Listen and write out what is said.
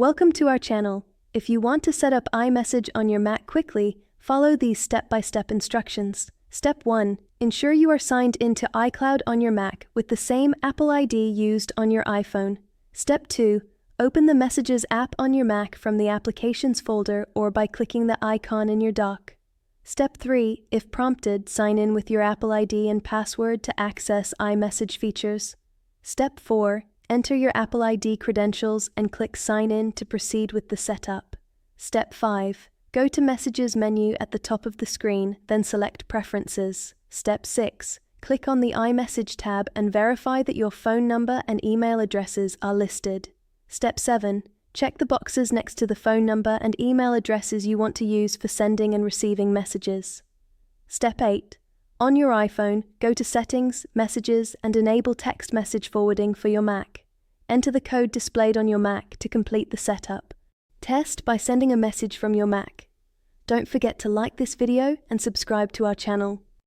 Welcome to our channel. If you want to set up iMessage on your Mac quickly, follow these step-by-step instructions. Step 1. Ensure you are signed into iCloud on your Mac with the same Apple ID used on your iPhone. Step 2. Open the Messages app on your Mac from the Applications folder or by clicking the icon in your dock. Step 3. If prompted, sign in with your Apple ID and password to access iMessage features. Step 4. Enter your Apple ID credentials and click Sign In to proceed with the setup. Step 5. Go to Messages menu at the top of the screen, then select Preferences. Step 6. Click on the iMessage tab and verify that your phone number and email addresses are listed. Step 7. Check the boxes next to the phone number and email addresses you want to use for sending and receiving messages. Step 8. On your iPhone, go to Settings, Messages, and enable text message forwarding for your Mac. Enter the code displayed on your Mac to complete the setup. Test by sending a message from your Mac. Don't forget to like this video and subscribe to our channel.